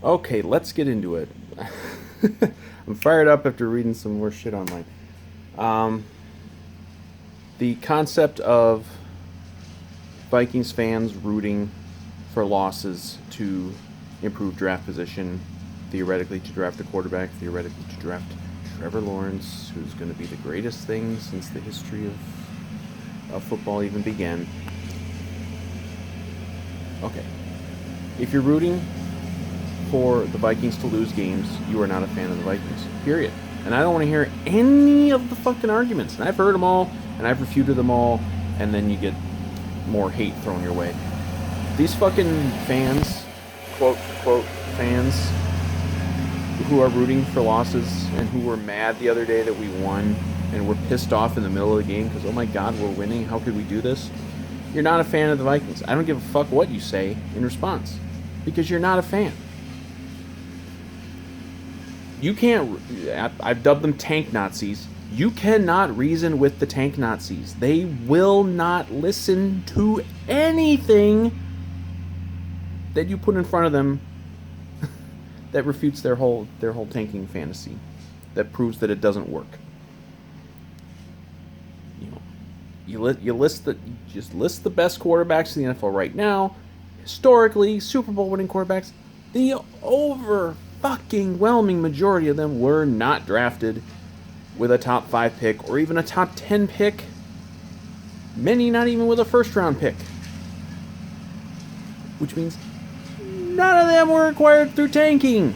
Okay, let's get into it. I'm fired up after reading some more shit online. Um, the concept of Vikings fans rooting for losses to improve draft position, theoretically to draft a quarterback, theoretically to draft Trevor Lawrence, who's going to be the greatest thing since the history of football even began. Okay, if you're rooting for the Vikings to lose games, you are not a fan of the Vikings. Period. And I don't want to hear any of the fucking arguments. And I've heard them all, and I've refuted them all, and then you get more hate thrown your way. These fucking fans, quote, quote, fans, who are rooting for losses and who were mad the other day that we won and were pissed off in the middle of the game because, oh my god, we're winning, how could we do this? You're not a fan of the Vikings. I don't give a fuck what you say in response because you're not a fan. You can't. I've dubbed them tank Nazis. You cannot reason with the tank Nazis. They will not listen to anything that you put in front of them that refutes their whole tanking fantasy, that proves that it doesn't work. You know, just list the best quarterbacks in the NFL right now, historically Super Bowl winning quarterbacks. The over fucking whelming majority of them were not drafted with a top 5 pick or even a top 10 pick. Many not even with a first round pick. Which means none of them were acquired through tanking.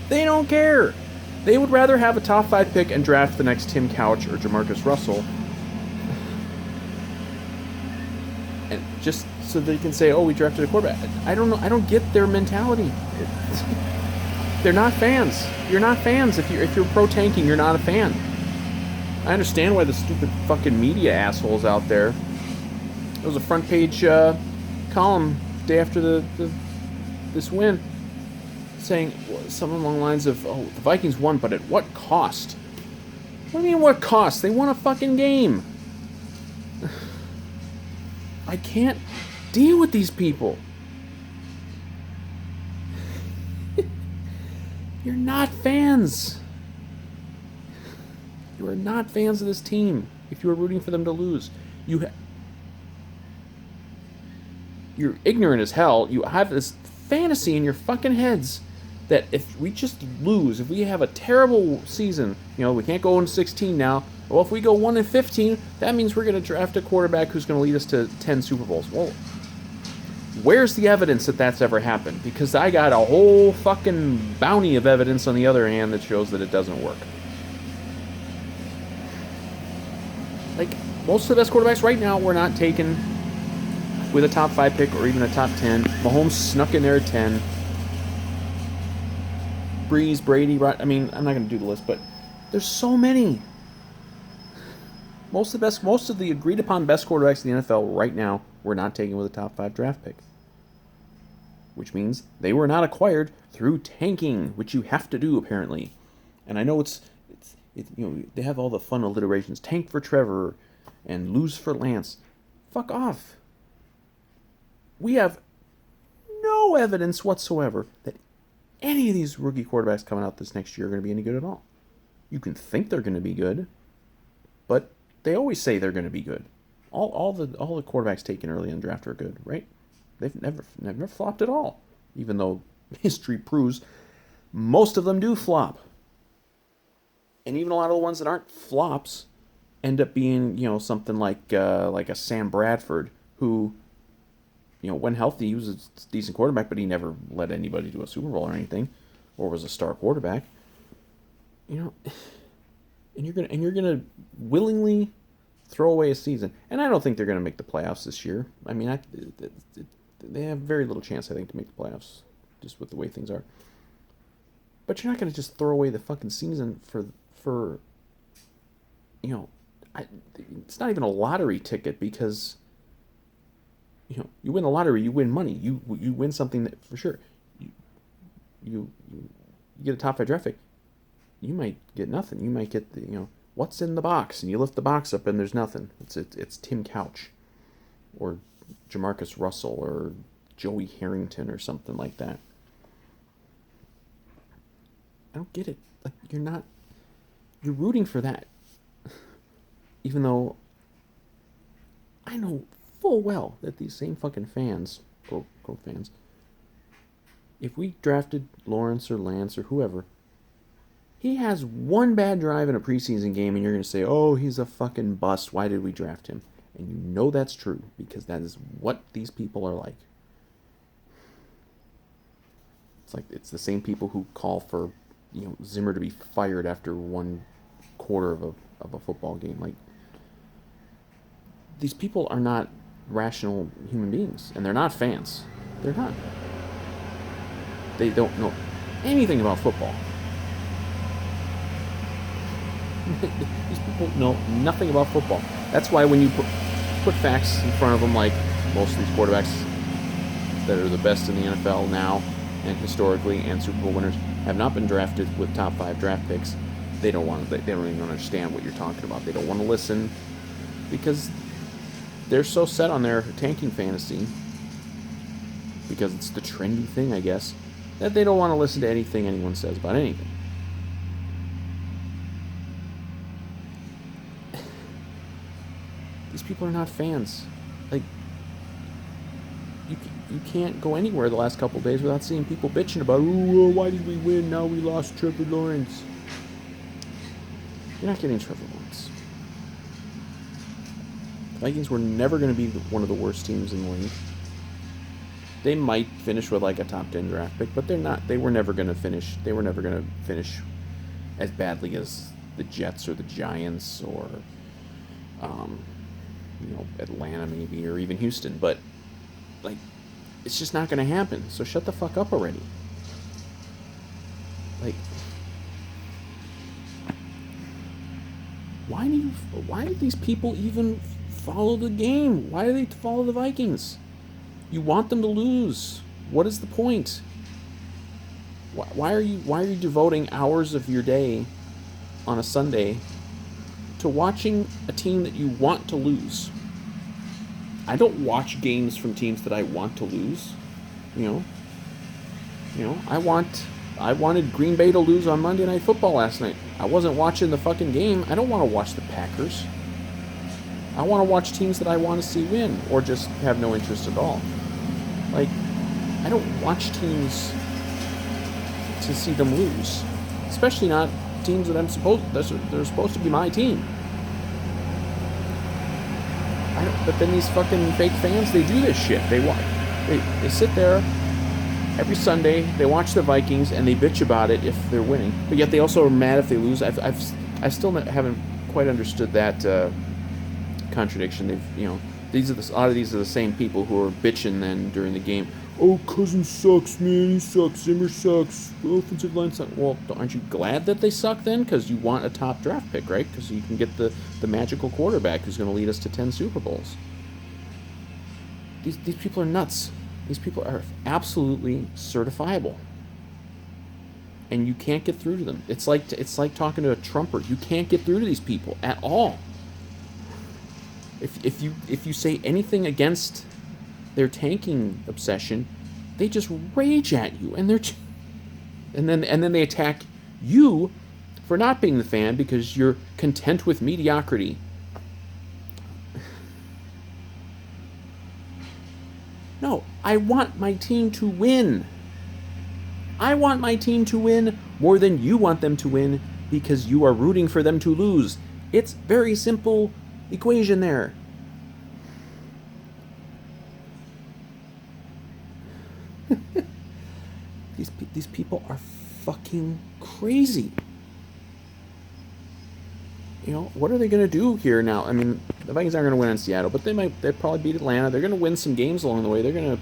They don't care. They would rather have a top 5 pick and draft the next Tim Couch or Jamarcus Russell. And just so they can say, oh, we drafted a quarterback. I don't know. I don't get their mentality. They're not fans. You're not fans. If you're pro tanking, you're not a fan. I understand why the stupid fucking media assholes out there. There was a front page column day after this win saying something along the lines of, oh, the Vikings won, but at what cost? What do you mean what cost? They won a fucking game. I can't deal with these people. You're not fans. You are not fans of this team if you are rooting for them to lose. You're ignorant as hell. You have this fantasy in your fucking heads that if we just lose, if we have a terrible season, we can't go 1-16 now. Well, if we go 1-15, that means we're going to draft a quarterback who's going to lead us to 10 Super Bowls. Well, where's the evidence that that's ever happened? Because I got a whole fucking bounty of evidence on the other hand that shows that it doesn't work. Like, most of the best quarterbacks right now were not taken with a top 5 pick or even a top 10. Mahomes snuck in there at 10. Breeze, Brady, I'm not going to do the list, but there's so many. Most of the agreed upon best quarterbacks in the NFL right now were not taken with a top 5 draft pick. Which means they were not acquired through tanking, which you have to do apparently. And I know they have all the fun alliterations. Tank for Trevor and lose for Lance. Fuck off. We have no evidence whatsoever that any of these rookie quarterbacks coming out this next year are going to be any good at all. You can think they're going to be good, but they always say they're going to be good. All the quarterbacks taken early in the draft are good, right? They've never flopped at all, even though history proves most of them do flop. And even a lot of the ones that aren't flops end up being, something like a Sam Bradford, who, when healthy, he was a decent quarterback, but he never led anybody to a Super Bowl or anything, or was a star quarterback. And you're gonna willingly throw away a season. And I don't think they're gonna make the playoffs this year. They have very little chance, I think, to make the playoffs, just with the way things are. But you're not gonna just throw away the fucking season for it's not even a lottery ticket because. You win the lottery, you win money. You win something that for sure. You get a top 5 draft pick. You might get nothing. You might get the what's in the box, and you lift the box up and there's nothing. It's Tim Couch, or Jamarcus Russell, or Joey Harrington or something like that. I don't get it. Like, you're rooting for that. Even though I know full well that these same fucking fans, quote fans, if we drafted Lawrence or Lance or whoever, he has one bad drive in a preseason game and you're going to say, oh, he's a fucking bust. Why did we draft him? And you know that's true because that is what these people are like. It's the same people who call for, Zimmer to be fired after one quarter of a football game. Like, these people are not rational human beings, and they're not fans. They're not. They don't know anything about football. These people know nothing about football. That's why when you put facts in front of them, like most of these quarterbacks that are the best in the NFL now and historically and Super Bowl winners have not been drafted with top 5 draft picks, they don't even understand what you're talking about. They don't want to listen because they're so set on their tanking fantasy, because it's the trendy thing, I guess, that they don't want to listen to anything anyone says about anything. These people are not fans. Like, you can't go anywhere the last couple of days without seeing people bitching about, oh, why did we win? Now we lost Trevor Lawrence. You're not getting Trevor Lawrence. The Vikings were never going to be one of the worst teams in the league. They might finish with like a top 10 draft pick, but they're not. They were never going to finish. They were never going to finish as badly as the Jets or the Giants or, Atlanta maybe, or even Houston. But like, it's just not going to happen. So shut the fuck up already. Like, why do these people even follow the game? Why do they follow the Vikings? You want them to lose. What is the point? Why are you devoting hours of your day on a Sunday to watching a team that you want to lose? I don't watch games from teams that I want to lose. I wanted Green Bay to lose on Monday Night Football last night. I wasn't watching the fucking game. I don't want to watch the Packers. I want to watch teams that I want to see win, or just have no interest at all. Like, I don't watch teams to see them lose, especially not teams that they're supposed to be my team. But then these fucking fake fans, they do this shit. They sit there every Sunday, they watch the Vikings, and they bitch about it if they're winning. But yet they also are mad if they lose. I still haven't quite understood that contradiction. A lot of these are the same people who are bitching then during the game. Oh, Cousins sucks, man. He sucks. Zimmer sucks. The offensive line sucks. Well, aren't you glad that they suck then? Because you want a top draft pick, right? Because you can get the magical quarterback who's going to lead us to 10 Super Bowls. These people are nuts. These people are absolutely certifiable, and you can't get through to them. It's like talking to a Trumper. You can't get through to these people at all. If you say anything against their tanking obsession, they just rage at you, and then they attack you for not being the fan because you're content with mediocrity. No, I want my team to win. I want my team to win more than you want them to win because you are rooting for them to lose. It's very simple equation there. These people are fucking crazy. What are they going to do here now? I mean, the Vikings aren't going to win in Seattle, but they'd probably beat Atlanta. They're going to win some games along the way. They're going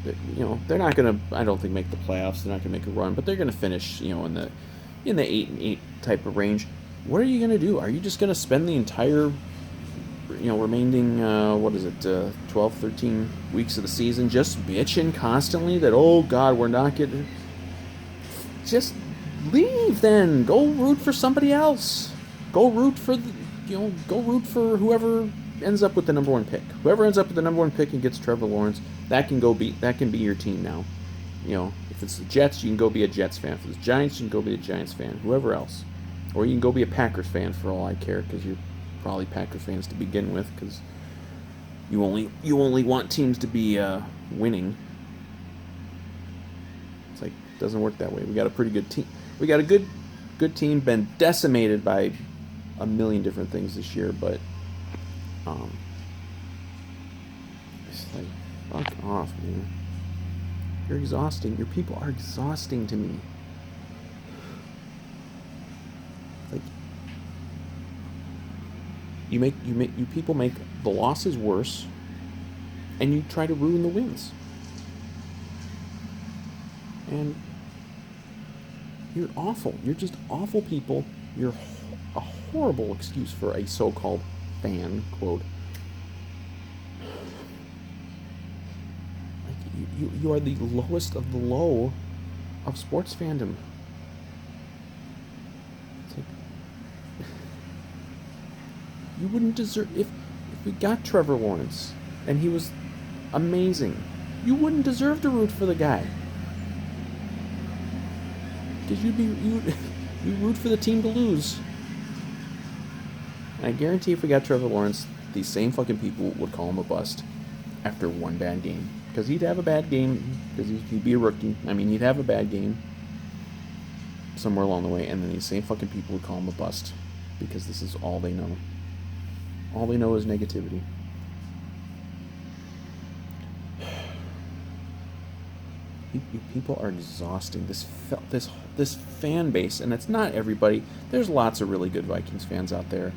to, they're not going to, I don't think, make the playoffs. They're not going to make a run, but they're going to finish, in the 8-8 type of range. What are you going to do? Are you just going to spend the entire, remaining, 12, 13 weeks of the season just bitching constantly that, oh, God, we're not getting... Just leave then. Go root for somebody else. Go root for, go root for whoever ends up with the number 1 pick. Whoever ends up with the number 1 pick and gets Trevor Lawrence, that can be your team now. You know, if it's the Jets, you can go be a Jets fan. If it's the Giants, you can go be a Giants fan. Whoever else, or you can go be a Packers fan for all I care, because you're probably Packers fans to begin with, because you only want teams to be winning. It's like, it doesn't work that way. We got a pretty good team. We got a good team. Been decimated by a million different things this year, but it's like, fuck off, man. You're exhausting. Your people are exhausting to me. Like, you people make the losses worse, and you try to ruin the wins. And you're awful. You're just awful people. You're a horrible excuse for a so-called fan, quote. Like, you are the lowest of the low of sports fandom. It's like, you wouldn't deserve, if we got Trevor Lawrence and he was amazing, you wouldn't deserve to root for the guy. Because you root for the team to lose. And I guarantee if we got Trevor Lawrence, these same fucking people would call him a bust after one bad game. Because he'd have a bad game, because he'd be a rookie. I mean, he'd have a bad game somewhere along the way, and then these same fucking people would call him a bust. Because this is all they know. All they know is negativity. You people are exhausting. This fan base, and it's not everybody. There's lots of really good Vikings fans out there,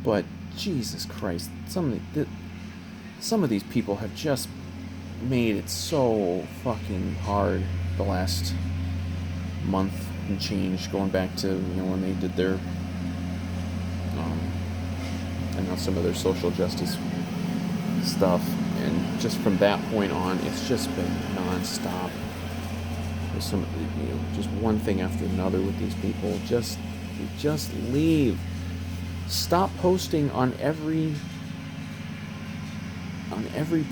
but Jesus Christ, some of these people have just made it so fucking hard the last month and change, going back to when they did their and now some of their social justice stuff. And just from that point on, it's just been nonstop. There's some, just one thing after another with these people. Just leave. Stop posting on every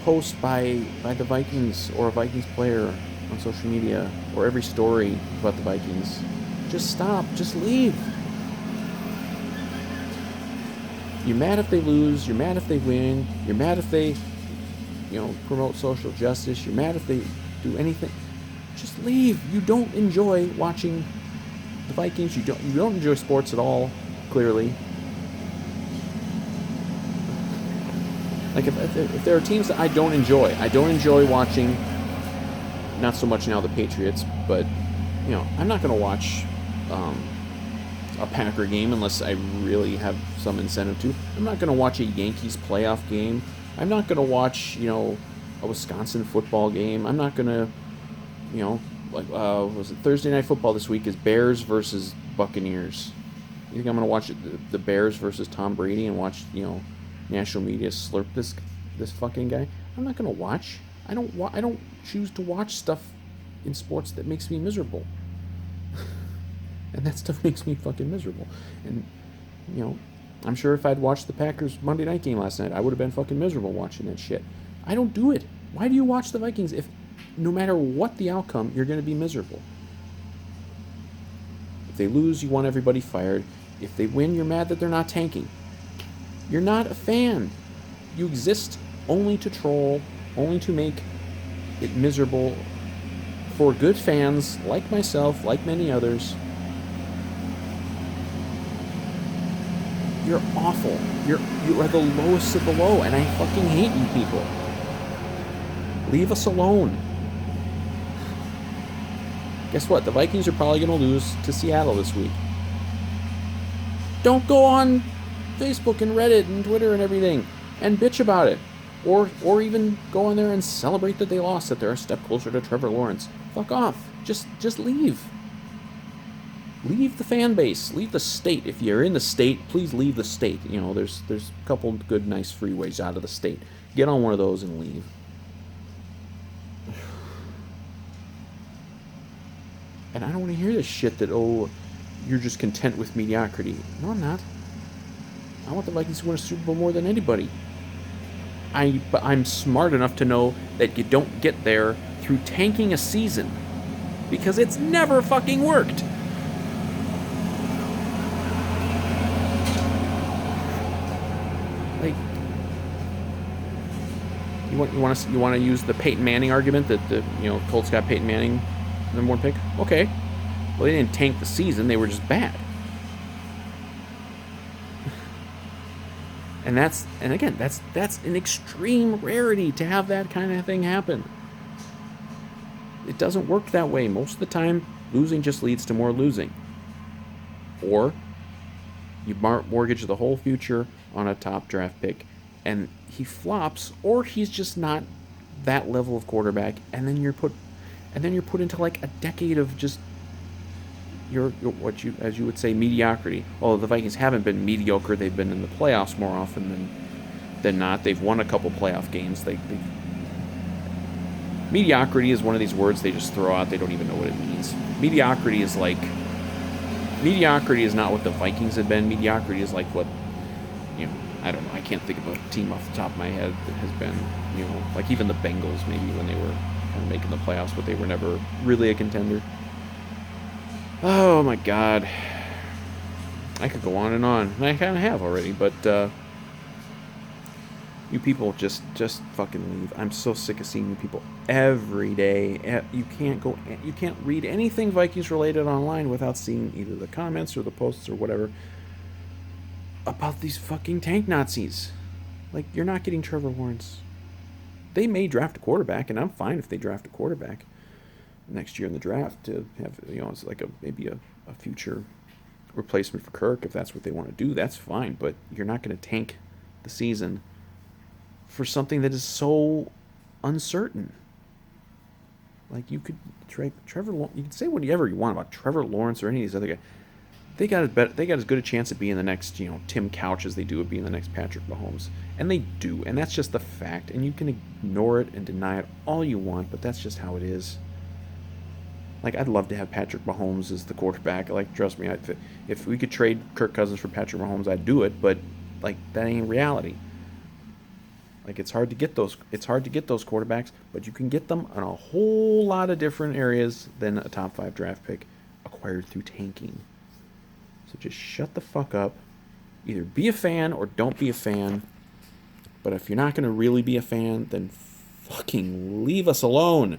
post by the Vikings or a Vikings player on social media, or every story about the Vikings. Just stop. Just leave. You're mad if they lose. You're mad if they win. You're mad if they promote social justice. You're mad if they do anything. Just leave. You don't enjoy watching the Vikings. You don't enjoy sports at all, clearly. Like, if there are teams that I don't enjoy watching, not so much now the Patriots, but I'm not going to watch a Packer game unless I really have some incentive to. I'm not going to watch a Yankees playoff game. I'm not going to watch, a Wisconsin football game. I'm not going to, was it Thursday Night Football this week is Bears versus Buccaneers. You think I'm going to watch the Bears versus Tom Brady and watch, national media slurp this fucking guy? I'm not going to watch. I don't choose to watch stuff in sports that makes me miserable. And that stuff makes me fucking miserable. And, I'm sure if I'd watched the Packers Monday night game last night, I would have been fucking miserable watching that shit. I don't do it. Why do you watch the Vikings if no matter what the outcome, you're going to be miserable? If they lose, you want everybody fired. If they win, you're mad that they're not tanking. You're not a fan. You exist only to troll, only to make it miserable for good fans like myself, like many others. You're awful. You are the lowest of the low, and I fucking hate you people. Leave us alone. Guess what? The Vikings are probably going to lose to Seattle this week. Don't go on Facebook and Reddit and Twitter and everything and bitch about it. Or even go on there and celebrate that they lost, that they're a step closer to Trevor Lawrence. Fuck off. Just leave. Leave the fan base. Leave the state. If you're in the state, please leave the state. There's a couple good, nice freeways out of the state. Get on one of those and leave. And I don't want to hear this shit that, you're just content with mediocrity. No, I'm not. I want the Vikings to win a Super Bowl more than anybody. But I'm smart enough to know that you don't get there through tanking a season, because it's never fucking worked. Like, you want to use the Peyton Manning argument that the Colts got Peyton Manning number one pick? Okay, well, they didn't tank the season; they were just bad. And again, that's an extreme rarity to have that kind of thing happen. It doesn't work that way. Most of the time, losing just leads to more losing. Or you mortgage the whole future on a top draft pick, and he flops, or he's just not that level of quarterback, and then you're put into like a decade of just your what you as you would say mediocrity. Although the Vikings haven't been mediocre, they've been in the playoffs more often than not. They've won a couple playoff games. Mediocrity is one of these words they just throw out. They don't even know what it means. Mediocrity is not what the Vikings have been. Mediocrity is like what, I don't know. I can't think of a team off the top of my head that has been, like even the Bengals maybe when they were kind of making the playoffs, but they were never really a contender. Oh my God. I could go on and on. And I kind of have already, but you people just fucking leave. I'm so sick of seeing you people every day. You can't read anything Vikings related online without seeing either the comments or the posts or whatever about these fucking tank Nazis. Like, you're not getting Trevor Lawrence. They may draft a quarterback, and I'm fine if they draft a quarterback next year in the draft to have, it's like maybe a future replacement for Kirk if that's what they want to do. That's fine, but you're not going to tank the season for something that is so uncertain. Like, you could Trevor. You can say whatever you want about Trevor Lawrence or any of these other guys. They got as good a chance at being the next Tim Couch as they do at being the next Patrick Mahomes, and they do, and that's just the fact. And you can ignore it and deny it all you want, but that's just how it is. Like, I'd love to have Patrick Mahomes as the quarterback. Like, trust me, if we could trade Kirk Cousins for Patrick Mahomes, I'd do it. But like, that ain't reality. Like, it's hard to get those quarterbacks, but you can get them in a whole lot of different areas than a top 5 draft pick acquired through tanking. So just shut the fuck up. Either be a fan or don't be a fan. But if you're not going to really be a fan, then fucking leave us alone.